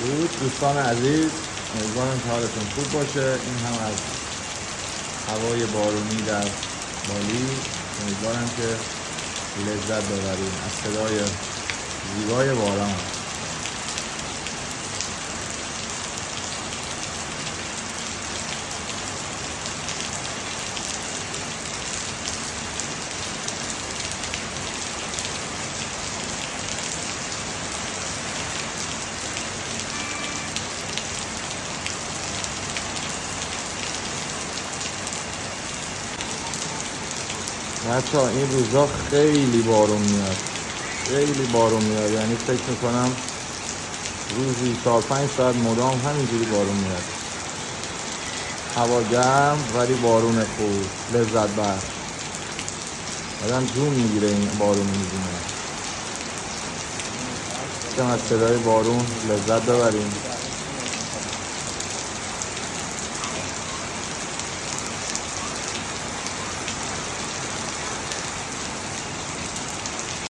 درود دوستان عزیز، امیدوارم که حالتون خوب باشه. این هم از هوای بارونی در بالی. امیدوارم که لذت ببریم از صدای زیبای باران. بچه‌ها این روزا خیلی بارون میاد، یعنی فکر میکنم روزی 4-5 ساعت مدام همینجوری بارون میاد. هوا گرم ولی بارون خوب، لذت بخش. آدم جون میگیره این بارون میبینه. چون از صدای بارون لذت ببریم.